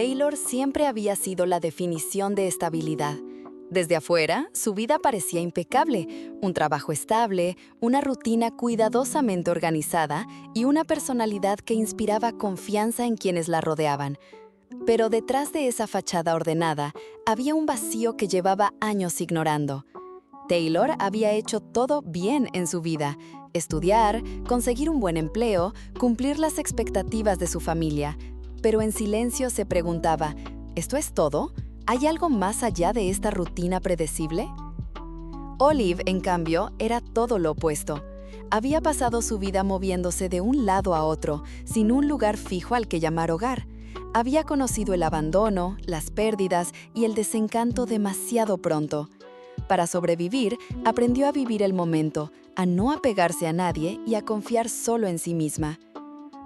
Taylor siempre había sido la definición de estabilidad. Desde afuera, su vida parecía impecable, un trabajo estable, una rutina cuidadosamente organizada y una personalidad que inspiraba confianza en quienes la rodeaban. Pero detrás de esa fachada ordenada, había un vacío que llevaba años ignorando. Taylor había hecho todo bien en su vida: estudiar, conseguir un buen empleo, cumplir las expectativas de su familia. Pero en silencio se preguntaba, ¿esto es todo? ¿Hay algo más allá de esta rutina predecible? Olive, en cambio, era todo lo opuesto. Había pasado su vida moviéndose de un lado a otro, sin un lugar fijo al que llamar hogar. Había conocido el abandono, las pérdidas y el desencanto demasiado pronto. Para sobrevivir, aprendió a vivir el momento, a no apegarse a nadie y a confiar solo en sí misma.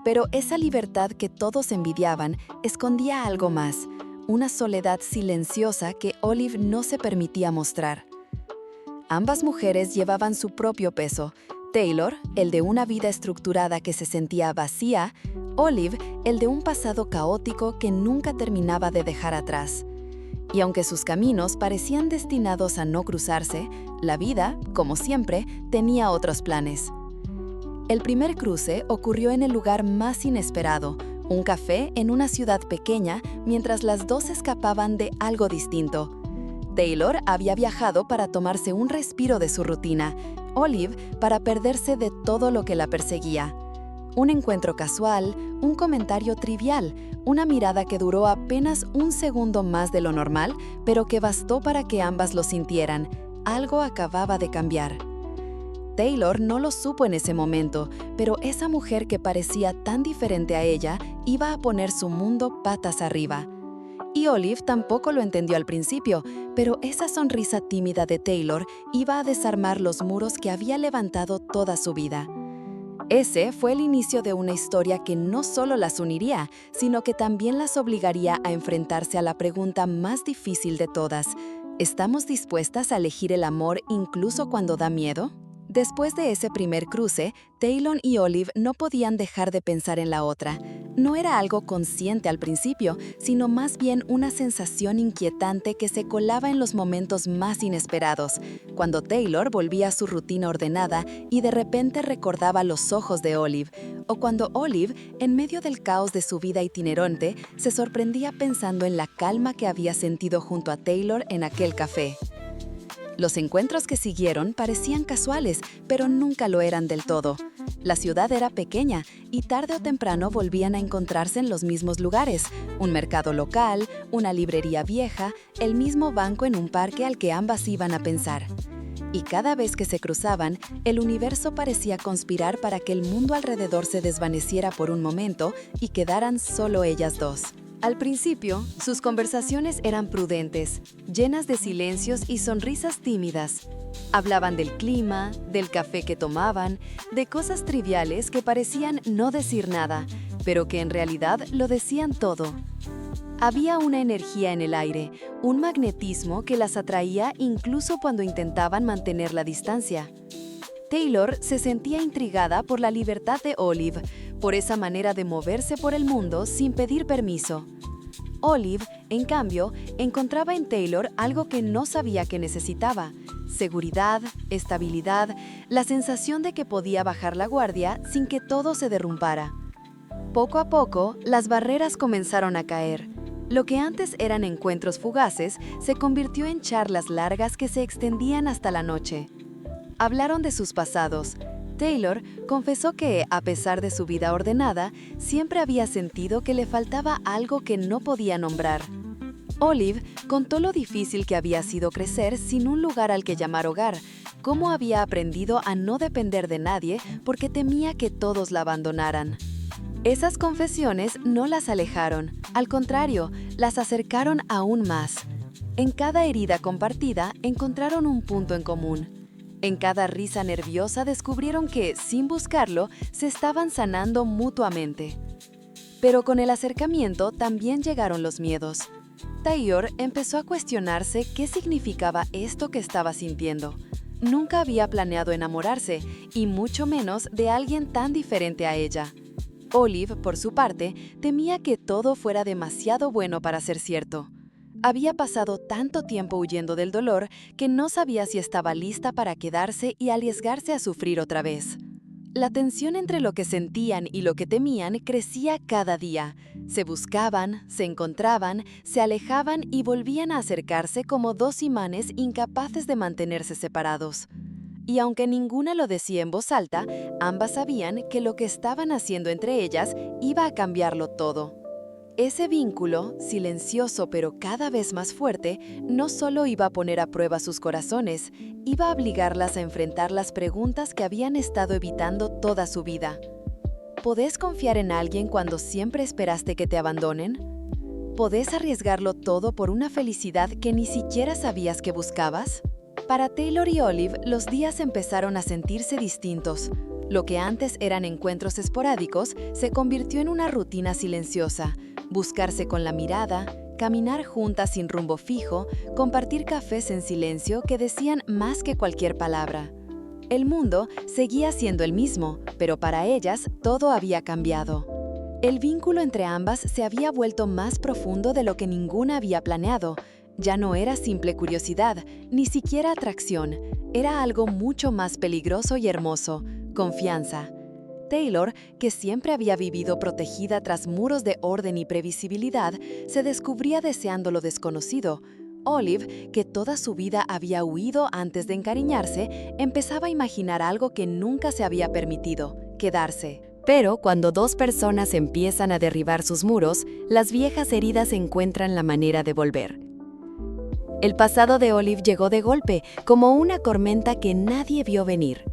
Pero esa libertad que todos envidiaban escondía algo más, una soledad silenciosa que Olive no se permitía mostrar. Ambas mujeres llevaban su propio peso: Taylor, el de una vida estructurada que se sentía vacía; Olive, el de un pasado caótico que nunca terminaba de dejar atrás. Y aunque sus caminos parecían destinados a no cruzarse, la vida, como siempre, tenía otros planes. El primer cruce ocurrió en el lugar más inesperado, un café en una ciudad pequeña, mientras las dos escapaban de algo distinto. Taylor había viajado para tomarse un respiro de su rutina, Olive para perderse de todo lo que la perseguía. Un encuentro casual, un comentario trivial, una mirada que duró apenas un segundo más de lo normal, pero que bastó para que ambas lo sintieran. Algo acababa de cambiar. Taylor no lo supo en ese momento, pero esa mujer que parecía tan diferente a ella iba a poner su mundo patas arriba. Y Olive tampoco lo entendió al principio, pero esa sonrisa tímida de Taylor iba a desarmar los muros que había levantado toda su vida. Ese fue el inicio de una historia que no solo las uniría, sino que también las obligaría a enfrentarse a la pregunta más difícil de todas: ¿estamos dispuestas a elegir el amor incluso cuando da miedo? Después de ese primer cruce, Taylor y Olive no podían dejar de pensar en la otra. No era algo consciente al principio, sino más bien una sensación inquietante que se colaba en los momentos más inesperados, cuando Taylor volvía a su rutina ordenada y de repente recordaba los ojos de Olive, o cuando Olive, en medio del caos de su vida itinerante, se sorprendía pensando en la calma que había sentido junto a Taylor en aquel café. Los encuentros que siguieron parecían casuales, pero nunca lo eran del todo. La ciudad era pequeña y tarde o temprano volvían a encontrarse en los mismos lugares: un mercado local, una librería vieja, el mismo banco en un parque al que ambas iban a pensar. Y cada vez que se cruzaban, el universo parecía conspirar para que el mundo alrededor se desvaneciera por un momento y quedaran solo ellas dos. Al principio, sus conversaciones eran prudentes, llenas de silencios y sonrisas tímidas. Hablaban del clima, del café que tomaban, de cosas triviales que parecían no decir nada, pero que en realidad lo decían todo. Había una energía en el aire, un magnetismo que las atraía incluso cuando intentaban mantener la distancia. Taylor se sentía intrigada por la libertad de Olive, por esa manera de moverse por el mundo sin pedir permiso. Olive, en cambio, encontraba en Taylor algo que no sabía que necesitaba: seguridad, estabilidad, la sensación de que podía bajar la guardia sin que todo se derrumbara. Poco a poco, las barreras comenzaron a caer. Lo que antes eran encuentros fugaces se convirtió en charlas largas que se extendían hasta la noche. Hablaron de sus pasados. Taylor confesó que, a pesar de su vida ordenada, siempre había sentido que le faltaba algo que no podía nombrar. Olive contó lo difícil que había sido crecer sin un lugar al que llamar hogar, cómo había aprendido a no depender de nadie porque temía que todos la abandonaran. Esas confesiones no las alejaron, al contrario, las acercaron aún más. En cada herida compartida encontraron un punto en común. En cada risa nerviosa descubrieron que, sin buscarlo, se estaban sanando mutuamente. Pero con el acercamiento también llegaron los miedos. Taylor empezó a cuestionarse qué significaba esto que estaba sintiendo. Nunca había planeado enamorarse, y mucho menos de alguien tan diferente a ella. Olive, por su parte, temía que todo fuera demasiado bueno para ser cierto. Había pasado tanto tiempo huyendo del dolor que no sabía si estaba lista para quedarse y arriesgarse a sufrir otra vez. La tensión entre lo que sentían y lo que temían crecía cada día. Se buscaban, se encontraban, se alejaban y volvían a acercarse como dos imanes incapaces de mantenerse separados. Y aunque ninguna lo decía en voz alta, ambas sabían que lo que estaban haciendo entre ellas iba a cambiarlo todo. Ese vínculo, silencioso pero cada vez más fuerte, no solo iba a poner a prueba sus corazones, iba a obligarlas a enfrentar las preguntas que habían estado evitando toda su vida. ¿Podés confiar en alguien cuando siempre esperaste que te abandonen? ¿Podés arriesgarlo todo por una felicidad que ni siquiera sabías que buscabas? Para Taylor y Olive, los días empezaron a sentirse distintos. Lo que antes eran encuentros esporádicos se convirtió en una rutina silenciosa. Buscarse con la mirada, caminar juntas sin rumbo fijo, compartir cafés en silencio que decían más que cualquier palabra. El mundo seguía siendo el mismo, pero para ellas todo había cambiado. El vínculo entre ambas se había vuelto más profundo de lo que ninguna había planeado. Ya no era simple curiosidad, ni siquiera atracción. Era algo mucho más peligroso y hermoso: confianza. Taylor, que siempre había vivido protegida tras muros de orden y previsibilidad, se descubría deseando lo desconocido. Olive, que toda su vida había huido antes de encariñarse, empezaba a imaginar algo que nunca se había permitido: quedarse. Pero cuando dos personas empiezan a derribar sus muros, las viejas heridas encuentran la manera de volver. El pasado de Olive llegó de golpe, como una tormenta que nadie vio venir.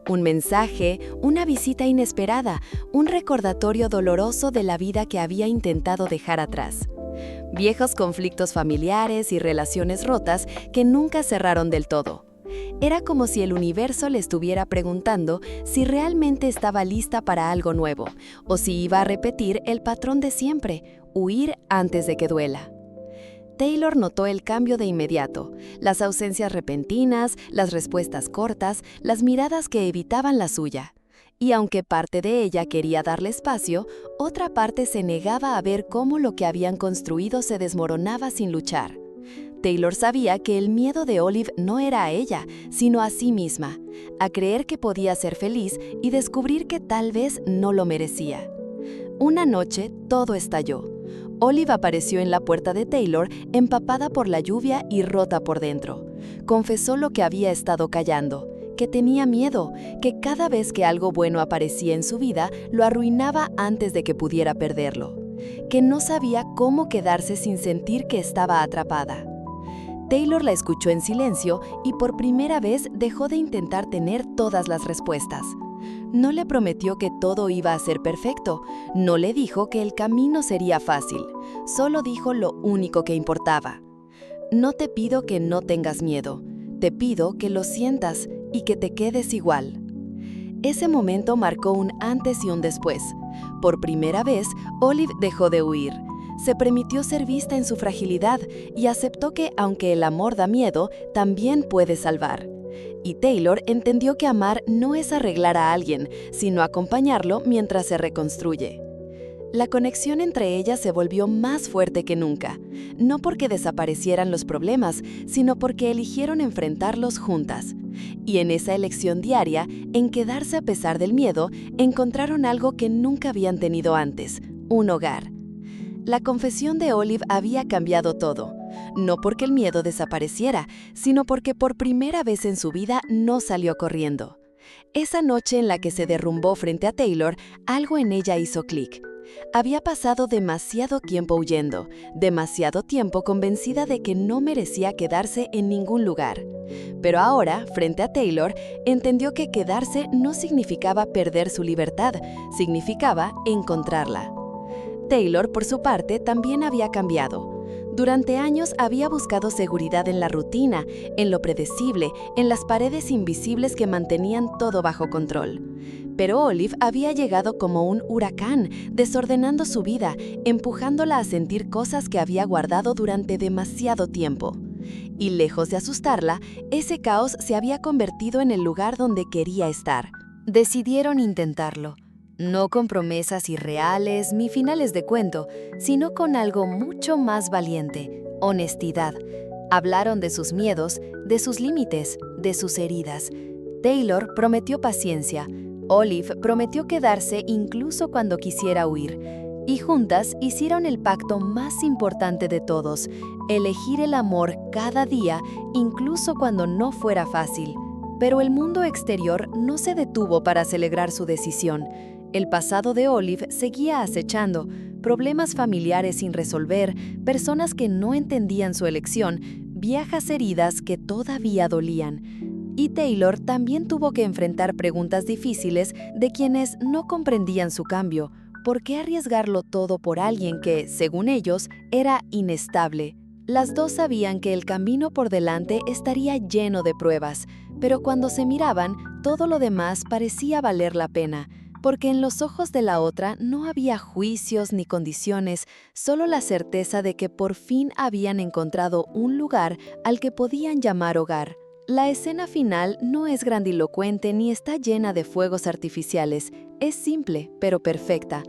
Un mensaje, una visita inesperada, un recordatorio doloroso de la vida que había intentado dejar atrás. Viejos conflictos familiares y relaciones rotas que nunca cerraron del todo. Era como si el universo le estuviera preguntando si realmente estaba lista para algo nuevo, o si iba a repetir el patrón de siempre: huir antes de que duela. Taylor notó el cambio de inmediato: las ausencias repentinas, las respuestas cortas, las miradas que evitaban la suya. Y aunque parte de ella quería darle espacio, otra parte se negaba a ver cómo lo que habían construido se desmoronaba sin luchar. Taylor sabía que el miedo de Olive no era a ella, sino a sí misma, a creer que podía ser feliz y descubrir que tal vez no lo merecía. Una noche, todo estalló. Olive apareció en la puerta de Taylor, empapada por la lluvia y rota por dentro. Confesó lo que había estado callando: que tenía miedo, que cada vez que algo bueno aparecía en su vida, lo arruinaba antes de que pudiera perderlo, que no sabía cómo quedarse sin sentir que estaba atrapada. Taylor la escuchó en silencio y por primera vez dejó de intentar tener todas las respuestas. No le prometió que todo iba a ser perfecto, no le dijo que el camino sería fácil, solo dijo lo único que importaba: no te pido que no tengas miedo, te pido que lo sientas y que te quedes igual. Ese momento marcó un antes y un después. Por primera vez, Olive dejó de huir. Se permitió ser vista en su fragilidad y aceptó que, aunque el amor da miedo, también puede salvar. Y Taylor entendió que amar no es arreglar a alguien, sino acompañarlo mientras se reconstruye. La conexión entre ellas se volvió más fuerte que nunca, no porque desaparecieran los problemas, sino porque eligieron enfrentarlos juntas. Y en esa elección diaria, en quedarse a pesar del miedo, encontraron algo que nunca habían tenido antes: un hogar. La confesión de Olive había cambiado todo, no porque el miedo desapareciera, sino porque por primera vez en su vida no salió corriendo. Esa noche en la que se derrumbó frente a Taylor, algo en ella hizo clic. Había pasado demasiado tiempo huyendo, demasiado tiempo convencida de que no merecía quedarse en ningún lugar. Pero ahora, frente a Taylor, entendió que quedarse no significaba perder su libertad, significaba encontrarla. Taylor, por su parte, también había cambiado. Durante años había buscado seguridad en la rutina, en lo predecible, en las paredes invisibles que mantenían todo bajo control. Pero Olive había llegado como un huracán, desordenando su vida, empujándola a sentir cosas que había guardado durante demasiado tiempo. Y lejos de asustarla, ese caos se había convertido en el lugar donde quería estar. Decidieron intentarlo. no con promesas irreales ni finales de cuento, sino con algo mucho más valiente: honestidad. Hablaron de sus miedos, de sus límites, de sus heridas. Taylor prometió paciencia. Olive prometió quedarse incluso cuando quisiera huir. Y juntas hicieron el pacto más importante de todos: elegir el amor cada día, incluso cuando no fuera fácil. Pero el mundo exterior no se detuvo para celebrar su decisión. El pasado de Olive seguía acechando: problemas familiares sin resolver, personas que no entendían su elección, viejas heridas que todavía dolían. Y Taylor también tuvo que enfrentar preguntas difíciles de quienes no comprendían su cambio. ¿Por qué arriesgarlo todo por alguien que, según ellos, era inestable? Las dos sabían que el camino por delante estaría lleno de pruebas, pero cuando se miraban, todo lo demás parecía valer la pena, porque en los ojos de la otra no había juicios ni condiciones, solo la certeza de que por fin habían encontrado un lugar al que podían llamar hogar. La escena final no es grandilocuente ni está llena de fuegos artificiales, es simple pero perfecta.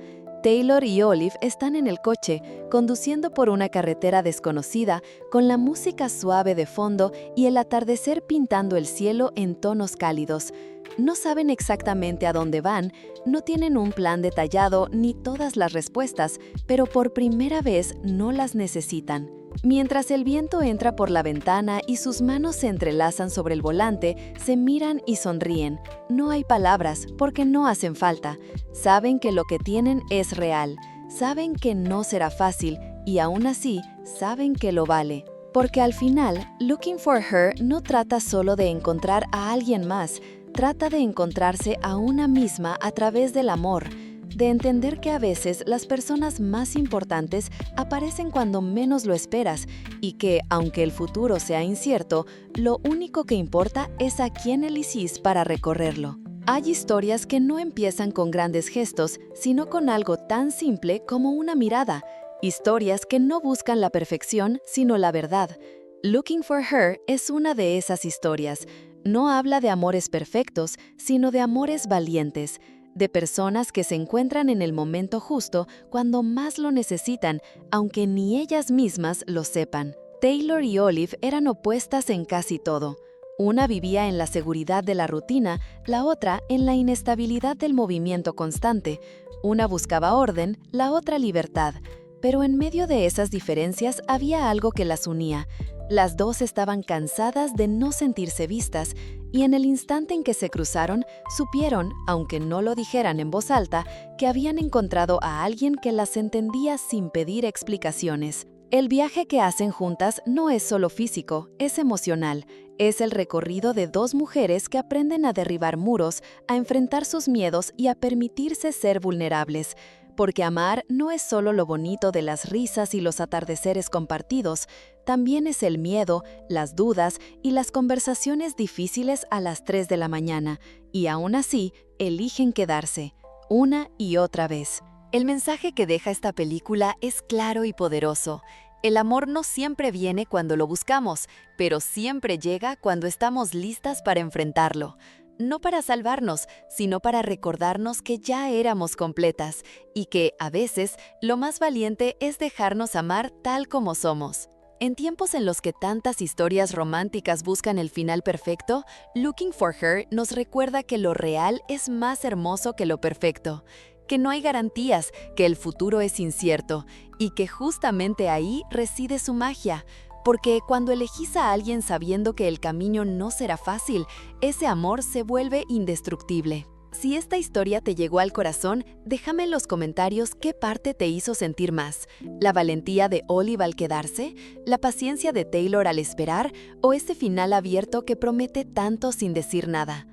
Taylor y Olive están en el coche, conduciendo por una carretera desconocida, con la música suave de fondo y el atardecer pintando el cielo en tonos cálidos. No saben exactamente a dónde van, no tienen un plan detallado ni todas las respuestas, pero por primera vez no las necesitan. Mientras el viento entra por la ventana y sus manos se entrelazan sobre el volante, se miran y sonríen. No hay palabras, porque no hacen falta. Saben que lo que tienen es real. Saben que no será fácil, y aún así, saben que lo vale. Porque al final, Looking for Her no trata solo de encontrar a alguien más, trata de encontrarse a una misma a través del amor, de entender que a veces las personas más importantes aparecen cuando menos lo esperas y que, aunque el futuro sea incierto, lo único que importa es a quién elegís para recorrerlo. Hay historias que no empiezan con grandes gestos, sino con algo tan simple como una mirada. Historias que no buscan la perfección, sino la verdad. Looking for Her es una de esas historias. No habla de amores perfectos, sino de amores valientes, de personas que se encuentran en el momento justo cuando más lo necesitan, aunque ni ellas mismas lo sepan. Taylor y Olive eran opuestas en casi todo. Una vivía en la seguridad de la rutina, la otra en la inestabilidad del movimiento constante. Una buscaba orden, la otra libertad. Pero en medio de esas diferencias había algo que las unía. Las dos estaban cansadas de no sentirse vistas, y en el instante en que se cruzaron, supieron, aunque no lo dijeran en voz alta, que habían encontrado a alguien que las entendía sin pedir explicaciones. El viaje que hacen juntas no es solo físico, es emocional. Es el recorrido de dos mujeres que aprenden a derribar muros, a enfrentar sus miedos y a permitirse ser vulnerables. Porque amar no es solo lo bonito de las risas y los atardeceres compartidos, también es el miedo, las dudas y las conversaciones difíciles a las 3 de la mañana, y aún así eligen quedarse, una y otra vez. El mensaje que deja esta película es claro y poderoso. El amor no siempre viene cuando lo buscamos, pero siempre llega cuando estamos listas para enfrentarlo. No para salvarnos, sino para recordarnos que ya éramos completas y que, a veces, lo más valiente es dejarnos amar tal como somos. En tiempos en los que tantas historias románticas buscan el final perfecto, Looking for Her nos recuerda que lo real es más hermoso que lo perfecto, que no hay garantías, que el futuro es incierto y que justamente ahí reside su magia. Porque cuando elegís a alguien sabiendo que el camino no será fácil, ese amor se vuelve indestructible. Si esta historia te llegó al corazón, déjame en los comentarios qué parte te hizo sentir más. ¿La valentía de Olive al quedarse? ¿La paciencia de Taylor al esperar? ¿O ese final abierto que promete tanto sin decir nada?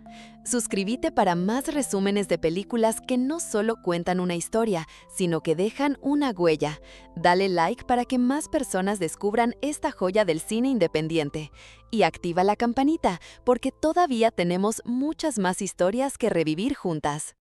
Suscríbete para más resúmenes de películas que no solo cuentan una historia, sino que dejan una huella. Dale like para que más personas descubran esta joya del cine independiente. Y activa la campanita, porque todavía tenemos muchas más historias que revivir juntas.